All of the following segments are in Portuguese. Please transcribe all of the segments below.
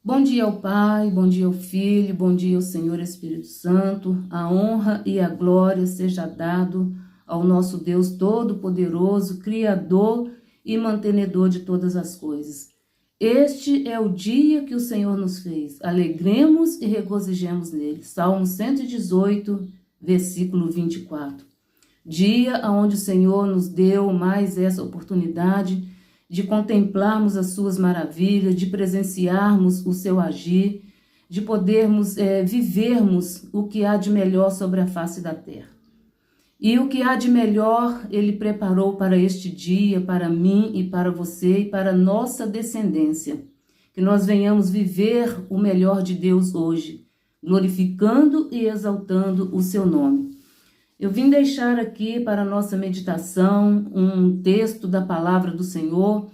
Bom dia ao Pai, bom dia ao Filho, bom dia ao Senhor Espírito Santo. A honra e a glória seja dado ao nosso Deus Todo-Poderoso, Criador e mantenedor de todas as coisas. Este é o dia que o Senhor nos fez. Alegremos e regozijemos nele. Salmo 118, versículo 24. Dia onde o Senhor nos deu mais essa oportunidade de contemplarmos as suas maravilhas, de presenciarmos o seu agir, de podermos vivermos o que há de melhor sobre a face da terra. E o que há de melhor Ele preparou para este dia, para mim e para você e para nossa descendência. Que nós venhamos viver o melhor de Deus hoje, glorificando e exaltando o seu nome. Eu vim deixar aqui para a nossa meditação um texto da palavra do Senhor,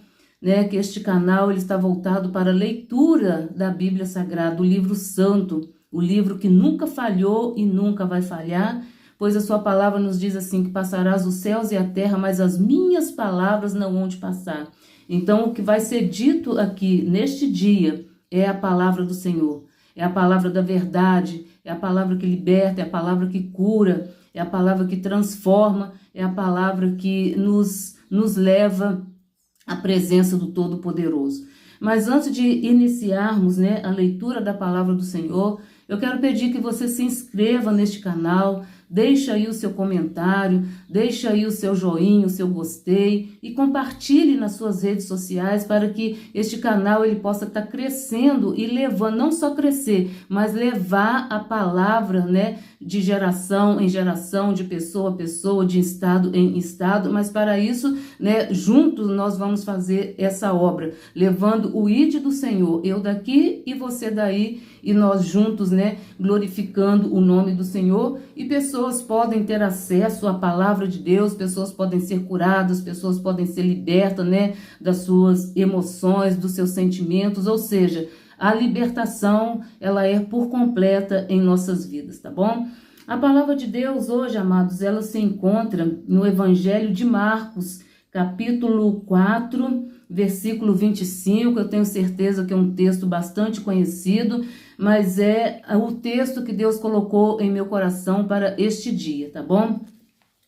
que este canal ele está voltado para a leitura da Bíblia Sagrada, o livro santo, o livro que nunca falhou e nunca vai falhar, pois a sua palavra nos diz assim, que passarás os céus e a terra, mas as minhas palavras não vão de passar. Então o que vai ser dito aqui neste dia é a palavra do Senhor, é a palavra da verdade, é a palavra que liberta, é a palavra que cura, é a palavra que transforma, é a palavra que nos leva à presença do Todo-Poderoso. Mas antes de iniciarmos a leitura da palavra do Senhor, eu quero pedir que você se inscreva neste canal, deixa aí o seu comentário, deixa aí o seu joinha, o seu gostei e compartilhe nas suas redes sociais para que este canal ele possa estar crescendo e levando, não só crescer, mas levar a palavra, de geração em geração, de pessoa a pessoa, de estado em estado, mas para isso, juntos nós vamos fazer essa obra, levando o ID do Senhor, eu daqui e você daí, e nós juntos, glorificando o nome do Senhor, e pessoas podem ter acesso à palavra de Deus, pessoas podem ser curadas, pessoas podem ser libertas, das suas emoções, dos seus sentimentos, ou seja, a libertação, ela é por completa em nossas vidas, tá bom? A palavra de Deus hoje, amados, ela se encontra no Evangelho de Marcos, capítulo 4, versículo 25, eu tenho certeza que é um texto bastante conhecido, mas é o texto que Deus colocou em meu coração para este dia, tá bom?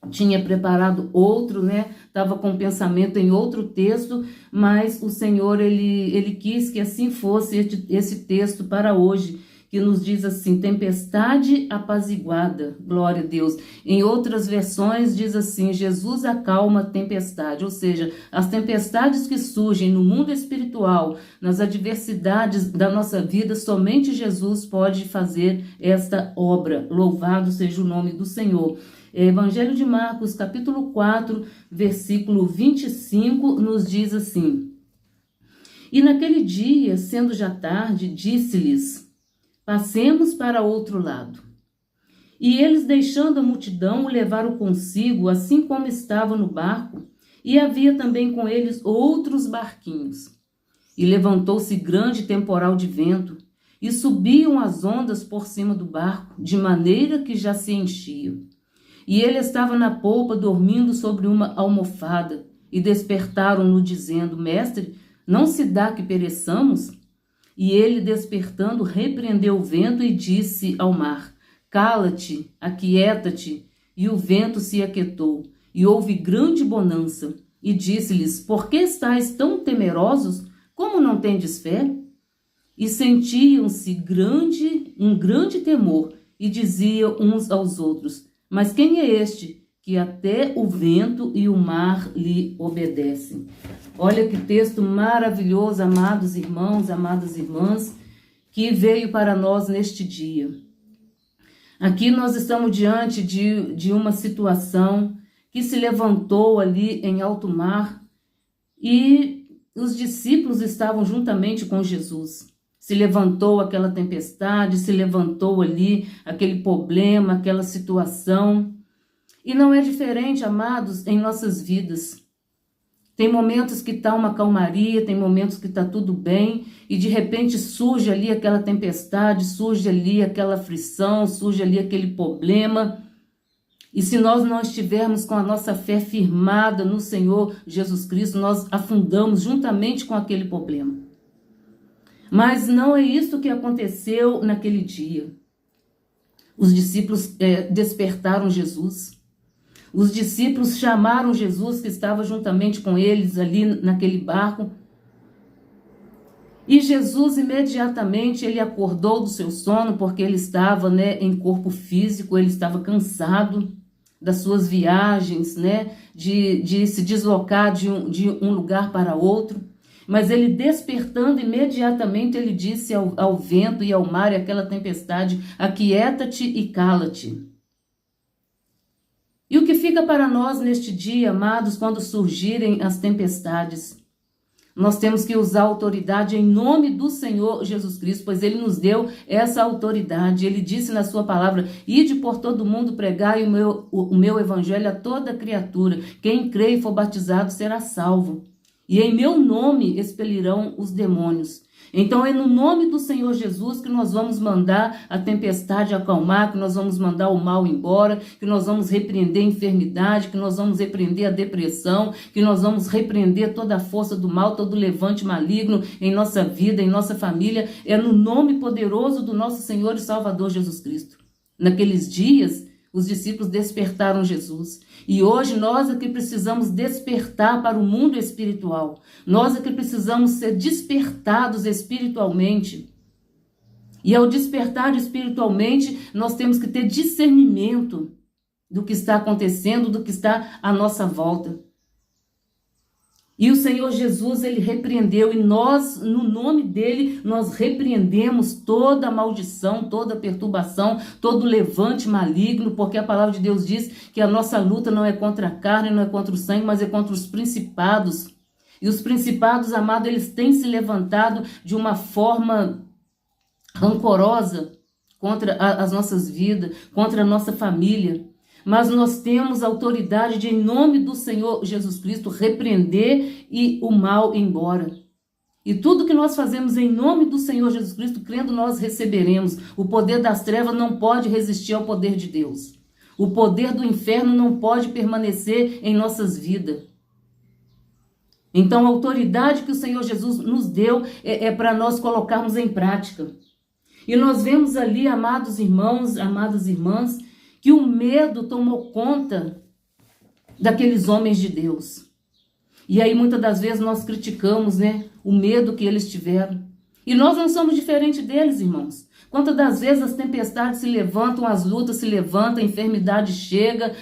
Tinha preparado outro, estava com pensamento em outro texto, mas o Senhor, ele quis que assim fosse esse texto para hoje, que nos diz assim, tempestade apaziguada, glória a Deus. Em outras versões diz assim, Jesus acalma a tempestade, ou seja, as tempestades que surgem no mundo espiritual, nas adversidades da nossa vida, somente Jesus pode fazer esta obra. Louvado seja o nome do Senhor. Evangelho de Marcos, capítulo 4, versículo 25, nos diz assim, e naquele dia, sendo já tarde, disse-lhes, passemos para outro lado. E eles, deixando a multidão, o levaram consigo, assim como estava no barco, e havia também com eles outros barquinhos. E levantou-se grande temporal de vento, e subiam as ondas por cima do barco, de maneira que já se enchiam. E ele estava na polpa, dormindo sobre uma almofada, e despertaram-no, dizendo, Mestre, não se dá que pereçamos? E ele, despertando, repreendeu o vento e disse ao mar, cala-te, aquieta-te. E o vento se aquietou, e houve grande bonança. E disse-lhes, por que estáis tão temerosos? Como não tendes fé? E sentiam-se um grande temor, e diziam uns aos outros, mas quem é este que até o vento e o mar lhe obedecem? Olha que texto maravilhoso, amados irmãos, amadas irmãs, que veio para nós neste dia. Aqui nós estamos diante de uma situação que se levantou ali em alto mar e os discípulos estavam juntamente com Jesus. Se levantou aquela tempestade, se levantou ali aquele problema, aquela situação. E não é diferente, amados, em nossas vidas. Tem momentos que está uma calmaria, tem momentos que está tudo bem, e de repente surge ali aquela tempestade, surge ali aquela aflição, surge ali aquele problema. E se nós não estivermos com a nossa fé firmada no Senhor Jesus Cristo, nós afundamos juntamente com aquele problema. Mas não é isso que aconteceu naquele dia. Os discípulos despertaram Jesus. Os discípulos chamaram Jesus, que estava juntamente com eles ali naquele barco. E Jesus imediatamente ele acordou do seu sono, porque ele estava, em corpo físico, ele estava cansado das suas viagens, de se deslocar de um lugar para outro. Mas ele despertando imediatamente, ele disse ao vento e ao mar e àquela tempestade: aquieta-te e cala-te. E o que fica para nós neste dia, amados, quando surgirem as tempestades? Nós temos que usar a autoridade em nome do Senhor Jesus Cristo, pois Ele nos deu essa autoridade. Ele disse na sua palavra: ide por todo mundo pregar o meu evangelho a toda criatura. Quem crê e for batizado será salvo. E em meu nome expelirão os demônios. Então é no nome do Senhor Jesus que nós vamos mandar a tempestade acalmar, que nós vamos mandar o mal embora, que nós vamos repreender a enfermidade, que nós vamos repreender a depressão, que nós vamos repreender toda a força do mal, todo o levante maligno em nossa vida, em nossa família. É no nome poderoso do nosso Senhor e Salvador Jesus Cristo. Naqueles dias, os discípulos despertaram Jesus. E hoje nós é que precisamos despertar para o mundo espiritual. Nós é que precisamos ser despertados espiritualmente. E ao despertar espiritualmente, nós temos que ter discernimento do que está acontecendo, do que está à nossa volta. E o Senhor Jesus, ele repreendeu, e nós, no nome dele, nós repreendemos toda maldição, toda perturbação, todo levante maligno, porque a palavra de Deus diz que a nossa luta não é contra a carne, não é contra o sangue, mas é contra os principados. E os principados, amados, eles têm se levantado de uma forma rancorosa contra as nossas vidas, contra a nossa família. Mas nós temos autoridade de, em nome do Senhor Jesus Cristo, repreender e o mal ir embora. E tudo que nós fazemos em nome do Senhor Jesus Cristo, crendo, nós receberemos. O poder das trevas não pode resistir ao poder de Deus. O poder do inferno não pode permanecer em nossas vidas. Então a autoridade que o Senhor Jesus nos deu é para nós colocarmos em prática. E nós vemos ali, amados irmãos, amadas irmãs, que o medo tomou conta daqueles homens de Deus. E aí muitas das vezes nós criticamos, o medo que eles tiveram. E nós não somos diferentes deles, irmãos. Quantas das vezes as tempestades se levantam, as lutas se levantam, a enfermidade chega,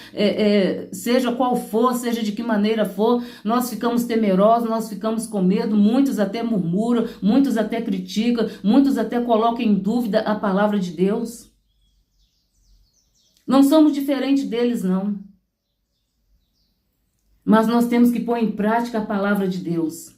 seja qual for, seja de que maneira for, nós ficamos temerosos, nós ficamos com medo, muitos até murmuram, muitos até criticam, muitos até colocam em dúvida a palavra de Deus. Não somos diferentes deles, não. Mas nós temos que pôr em prática a palavra de Deus.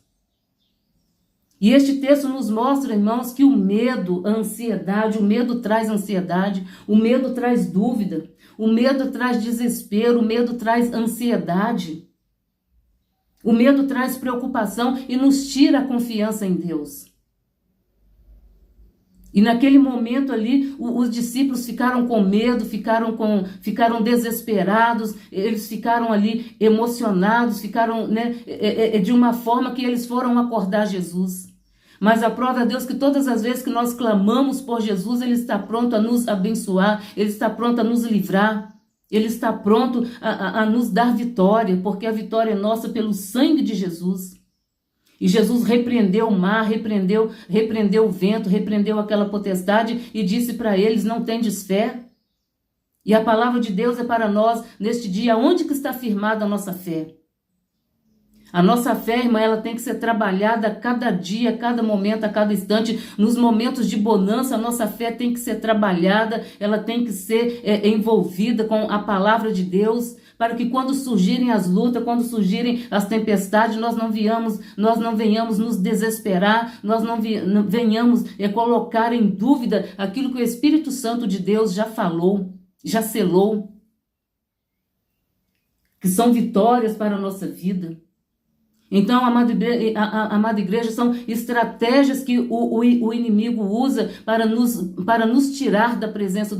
E este texto nos mostra, irmãos, que o medo, a ansiedade, o medo traz ansiedade, o medo traz dúvida, o medo traz desespero, o medo traz ansiedade. O medo traz preocupação e nos tira a confiança em Deus. E naquele momento ali, os discípulos ficaram com medo, ficaram desesperados, eles ficaram ali emocionados, ficaram de uma forma que eles foram acordar Jesus. Mas a prova é Deus que todas as vezes que nós clamamos por Jesus, Ele está pronto a nos abençoar, Ele está pronto a nos livrar, Ele está pronto a nos dar vitória, porque a vitória é nossa pelo sangue de Jesus. E Jesus repreendeu o mar, repreendeu o vento, repreendeu aquela potestade e disse para eles: não tendes fé? E a palavra de Deus é para nós neste dia. Onde que está firmada a nossa fé? A nossa fé, irmã, ela tem que ser trabalhada a cada dia, a cada momento, a cada instante. Nos momentos de bonança, a nossa fé tem que ser trabalhada, ela tem que ser envolvida com a palavra de Deus, para que quando surgirem as lutas, quando surgirem as tempestades, nós não venhamos nos desesperar, nós não venhamos colocar em dúvida aquilo que o Espírito Santo de Deus já falou, já selou, que são vitórias para a nossa vida. Então, amada igreja, são estratégias que o inimigo usa para nos tirar da presença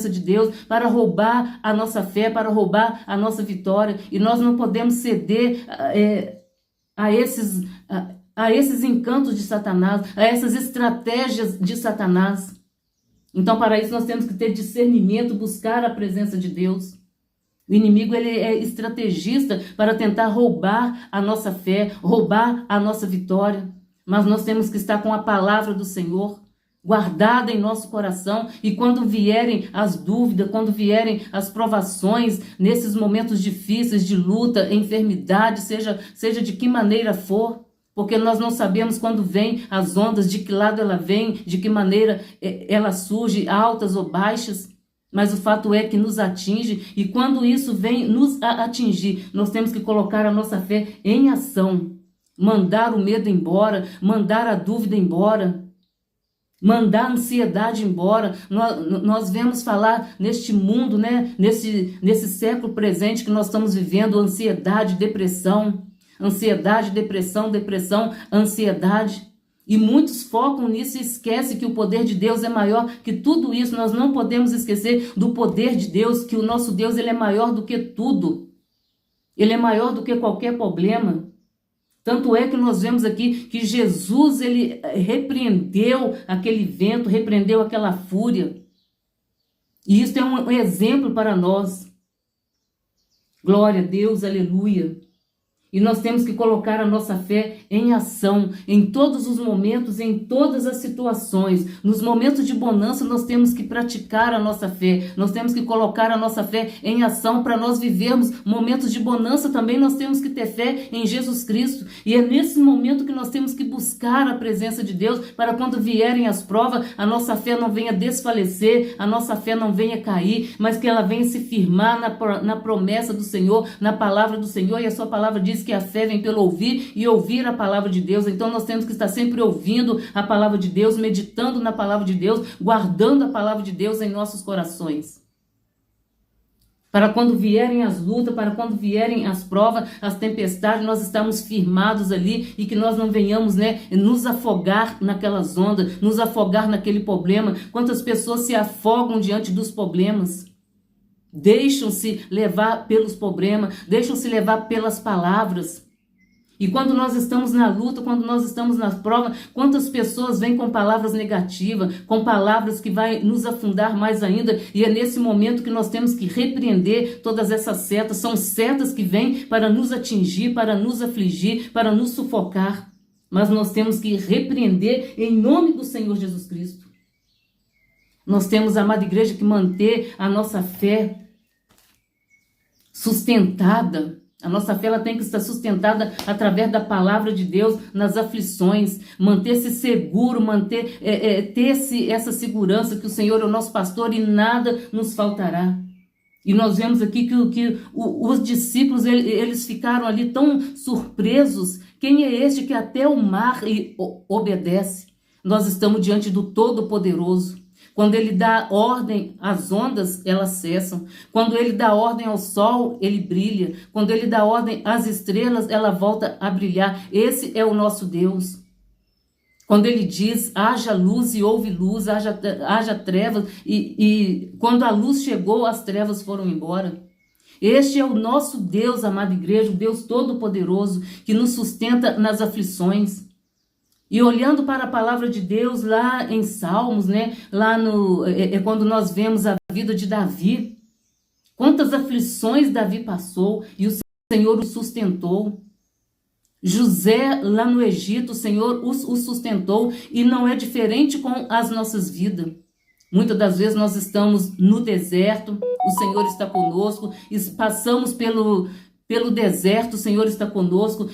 de Deus, para roubar a nossa fé, para roubar a nossa vitória. E nós não podemos ceder a a esses encantos de Satanás, a essas estratégias de Satanás. Então, para isso, nós temos que ter discernimento, buscar a presença de Deus. O inimigo, ele é estrategista para tentar roubar a nossa fé, roubar a nossa vitória. Mas nós temos que estar com a palavra do Senhor guardada em nosso coração, e quando vierem as dúvidas, quando vierem as provações, nesses momentos difíceis de luta, enfermidade, seja de que maneira for, porque nós não sabemos quando vem as ondas, de que lado ela vem, de que maneira ela surge, altas ou baixas, mas o fato é que nos atinge, e quando isso vem nos atingir, nós temos que colocar a nossa fé em ação, mandar o medo embora, mandar a dúvida embora, mandar a ansiedade embora. Nós vemos falar neste mundo, né? Nesse século presente que nós estamos vivendo, ansiedade, depressão, ansiedade. E muitos focam nisso e esquecem que o poder de Deus é maior que tudo isso. Nós não podemos esquecer do poder de Deus, que o nosso Deus, ele é maior do que tudo. Ele é maior do que qualquer problema. Tanto é que nós vemos aqui que Jesus, ele repreendeu aquele vento, repreendeu aquela fúria. E isso é um exemplo para nós. Glória a Deus, aleluia. E nós temos que colocar a nossa fé em ação, em todos os momentos, em todas as situações. Nos momentos de bonança, nós temos que praticar a nossa fé. Nós temos que colocar a nossa fé em ação para nós vivermos momentos de bonança. Também nós temos que ter fé em Jesus Cristo. E é nesse momento que nós temos que buscar a presença de Deus, para quando vierem as provas, a nossa fé não venha desfalecer, a nossa fé não venha cair, mas que ela venha se firmar na promessa do Senhor, na palavra do Senhor. E a sua palavra diz que a fé vem pelo ouvir e ouvir a palavra de Deus. Então nós temos que estar sempre ouvindo a palavra de Deus, meditando na palavra de Deus, guardando a palavra de Deus em nossos corações. Para quando vierem as lutas, para quando vierem as provas, as tempestades, nós estamos firmados ali e que nós não venhamos, nos afogar naquelas ondas, nos afogar naquele problema. Quantas pessoas se afogam diante dos problemas? Deixam-se levar pelos problemas, deixam-se levar pelas palavras. E quando nós estamos na luta, quando nós estamos nas provas, quantas pessoas vêm com palavras negativas, com palavras que vai nos afundar mais ainda, e é nesse momento que nós temos que repreender todas essas setas. São setas que vêm para nos atingir, para nos afligir, para nos sufocar. Mas nós temos que repreender em nome do Senhor Jesus Cristo. Nós temos, amada igreja, que manter a nossa fé sustentada. A nossa fé, ela tem que estar sustentada através da palavra de Deus nas aflições, manter-se seguro, ter essa segurança que o Senhor é o nosso pastor e nada nos faltará. E nós vemos aqui que os discípulos, eles ficaram ali tão surpresos. Quem é este que até o mar obedece? Nós estamos diante do Todo-Poderoso. Quando ele dá ordem às ondas, elas cessam. Quando ele dá ordem ao sol, ele brilha. Quando ele dá ordem às estrelas, ela volta a brilhar. Esse é o nosso Deus. Quando ele diz, haja luz e houve luz, haja trevas, e quando a luz chegou, as trevas foram embora. Este é o nosso Deus, amada igreja, o Deus Todo-Poderoso, que nos sustenta nas aflições. E olhando para a palavra de Deus lá em Salmos, lá quando nós vemos a vida de Davi, quantas aflições Davi passou e o Senhor o sustentou. José lá no Egito, o Senhor o sustentou, e não é diferente com as nossas vidas. Muitas das vezes nós estamos no deserto, o Senhor está conosco, e passamos pelo deserto, o Senhor está conosco,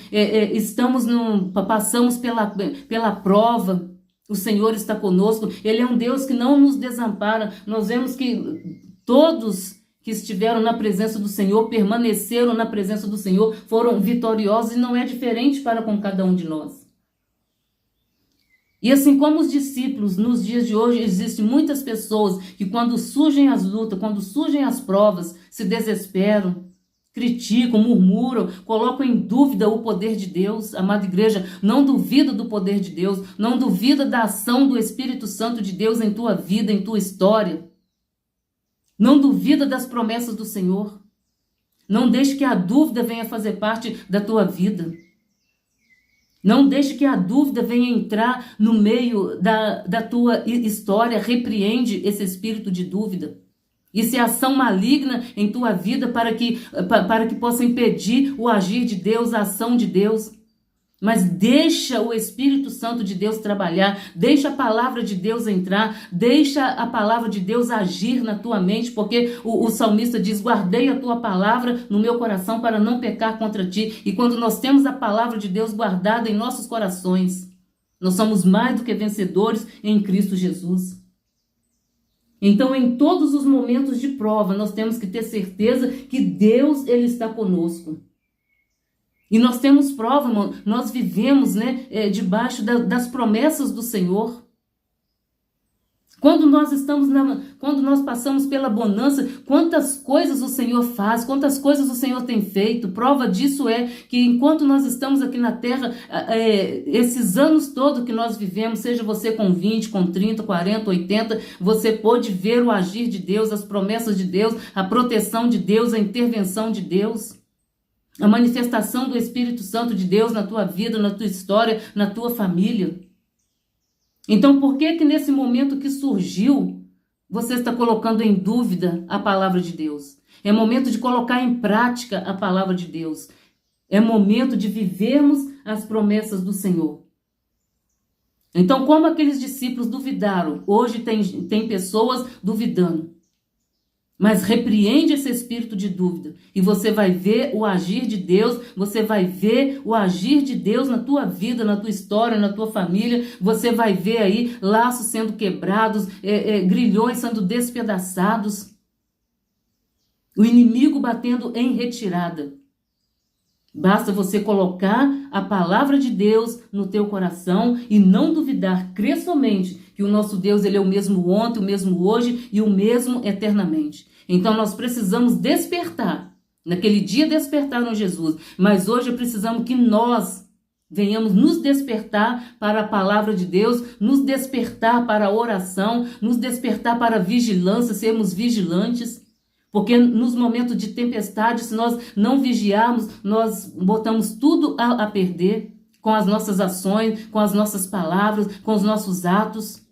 passamos pela prova, o Senhor está conosco. Ele é um Deus que não nos desampara. Nós vemos que todos que estiveram na presença do Senhor, permaneceram na presença do Senhor, foram vitoriosos, e não é diferente para com cada um de nós. E assim como os discípulos, nos dias de hoje, existem muitas pessoas que quando surgem as lutas, quando surgem as provas, se desesperam, criticam, murmuram, colocam em dúvida o poder de Deus. Amada igreja, não duvida do poder de Deus, não duvida da ação do Espírito Santo de Deus em tua vida, em tua história. Não duvida das promessas do Senhor. Não deixe que a dúvida venha fazer parte da tua vida. Não deixe que a dúvida venha entrar no meio da tua história. Repreende esse espírito de dúvida. Isso é ação maligna em tua vida para que possa impedir o agir de Deus, a ação de Deus. Mas deixa o Espírito Santo de Deus trabalhar, deixa a palavra de Deus entrar, deixa a palavra de Deus agir na tua mente, porque o salmista diz: guardei a tua palavra no meu coração para não pecar contra ti. E quando nós temos a palavra de Deus guardada em nossos corações, nós somos mais do que vencedores em Cristo Jesus. Então, em todos os momentos de prova, nós temos que ter certeza que Deus, Ele está conosco. E nós temos prova, irmão, nós vivemos, debaixo das promessas do Senhor. Quando nós passamos pela bonança, quantas coisas o Senhor faz, quantas coisas o Senhor tem feito. Prova disso é que enquanto nós estamos aqui na terra, esses anos todos que nós vivemos, seja você com 20, com 30, 40, 80, você pôde ver o agir de Deus, as promessas de Deus, a proteção de Deus, a intervenção de Deus. A manifestação do Espírito Santo de Deus na tua vida, na tua história, na tua família. Então, por que nesse momento que surgiu, você está colocando em dúvida a palavra de Deus? É momento de colocar em prática a palavra de Deus. É momento de vivermos as promessas do Senhor. Então, como aqueles discípulos duvidaram, hoje tem pessoas duvidando. Mas repreende esse espírito de dúvida e você vai ver o agir de Deus, você vai ver o agir de Deus na tua vida, na tua história, na tua família. Você vai ver aí laços sendo quebrados, grilhões sendo despedaçados, o inimigo batendo em retirada. Basta você colocar a palavra de Deus no teu coração e não duvidar, crer somente que o nosso Deus, ele é o mesmo ontem, o mesmo hoje e o mesmo eternamente. Então nós precisamos despertar, naquele dia despertaram Jesus, mas hoje precisamos que nós venhamos nos despertar para a palavra de Deus, nos despertar para a oração, nos despertar para a vigilância, sermos vigilantes. Porque nos momentos de tempestade, se nós não vigiarmos, nós botamos tudo a perder com as nossas ações, com as nossas palavras, com os nossos atos.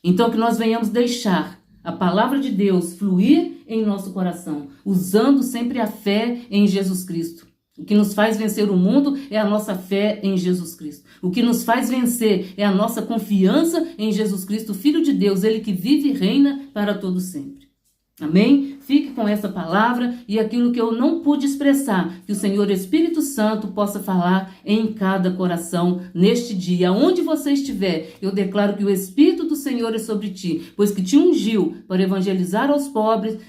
Então que nós venhamos deixar a palavra de Deus fluir em nosso coração, usando sempre a fé em Jesus Cristo. O que nos faz vencer o mundo é a nossa fé em Jesus Cristo. O que nos faz vencer é a nossa confiança em Jesus Cristo, Filho de Deus, Ele que vive e reina para todo sempre. Amém? Fique com essa palavra e aquilo que eu não pude expressar, que o Senhor Espírito Santo possa falar em cada coração neste dia. Onde você estiver, eu declaro que o Espírito do Senhor é sobre ti, pois que te ungiu para evangelizar aos pobres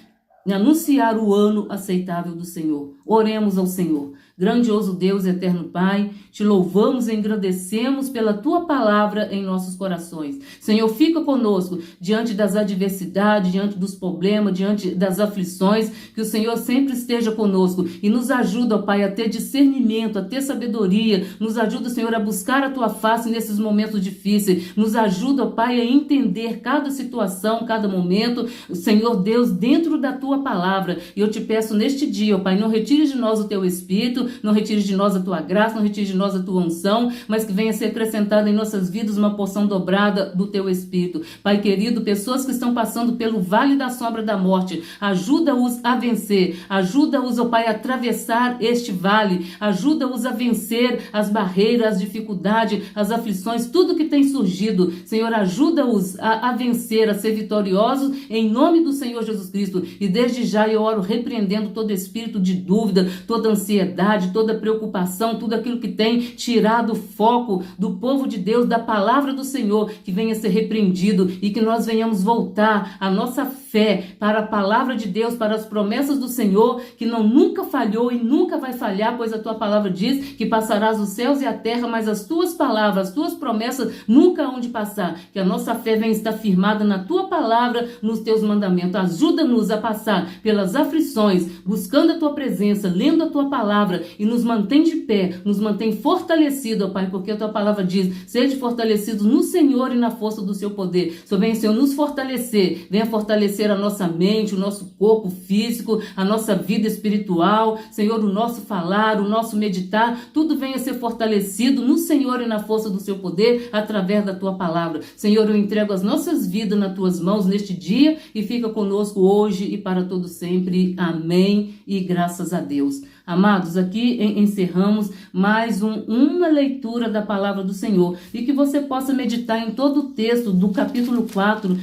e anunciar o ano aceitável do Senhor. Oremos ao Senhor. Grandioso Deus, eterno Pai, te louvamos e engrandecemos pela tua palavra em nossos corações. Senhor, fica conosco diante das adversidades, diante dos problemas, diante das aflições, que o Senhor sempre esteja conosco e nos ajuda, ó Pai, a ter discernimento, a ter sabedoria, nos ajuda, Senhor, a buscar a tua face nesses momentos difíceis, nos ajuda, ó Pai, a entender cada situação, cada momento, Senhor Deus, dentro da tua palavra. E eu te peço neste dia, ó Pai, não retire de nós o teu Espírito, não retire de nós a tua graça, não retire de nós a tua unção, mas que venha ser acrescentada em nossas vidas uma porção dobrada do teu Espírito. Pai querido, pessoas que estão passando pelo vale da sombra da morte, ajuda-os a vencer, ajuda-os, ó Pai, a atravessar este vale, ajuda-os a vencer as barreiras, as dificuldades, as aflições, tudo que tem surgido. Senhor, ajuda-os a vencer, a ser vitoriosos em nome do Senhor Jesus Cristo. E desde já eu oro repreendendo todo espírito de dúvida, toda ansiedade, toda preocupação, tudo aquilo que tem tirado o foco do povo de Deus, da palavra do Senhor, que venha ser repreendido e que nós venhamos voltar a nossa fé para a palavra de Deus, para as promessas do Senhor, que nunca falhou e nunca vai falhar, pois a tua palavra diz que passarás os céus e a terra, mas as tuas palavras, as tuas promessas nunca hão de passar. Que a nossa fé venha estar firmada na tua palavra, nos teus mandamentos. Ajuda-nos a passar pelas aflições, buscando a tua presença, lendo a tua palavra, e nos mantém de pé, nos mantém fortalecido, ó Pai, porque a tua palavra diz: sede fortalecidos no Senhor e na força do seu poder. Só venha, Senhor, nos fortalecer, venha fortalecer fortalecer a nossa mente, o nosso corpo físico, a nossa vida espiritual, Senhor, o nosso falar, o nosso meditar, tudo venha ser fortalecido no Senhor e na força do seu poder, através da tua palavra. Senhor, eu entrego as nossas vidas nas tuas mãos neste dia e fica conosco hoje e para todo sempre. Amém e graças a Deus. Amados, aqui encerramos mais uma leitura da palavra do Senhor e que você possa meditar em todo o texto do capítulo 4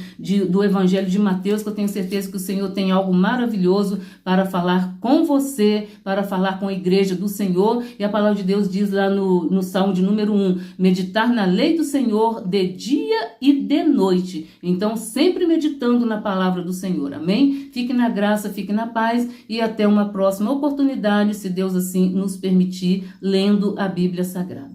do Evangelho de Mateus, que eu tenho certeza que o Senhor tem algo maravilhoso para falar com você, para falar com a igreja do Senhor. E a palavra de Deus diz lá no Salmo de número 1, meditar na lei do Senhor de dia e de noite. Então, sempre meditando na palavra do Senhor. Amém? Fique na graça, fique na paz e até uma próxima oportunidade, se Deus assim nos permitir, lendo a Bíblia Sagrada.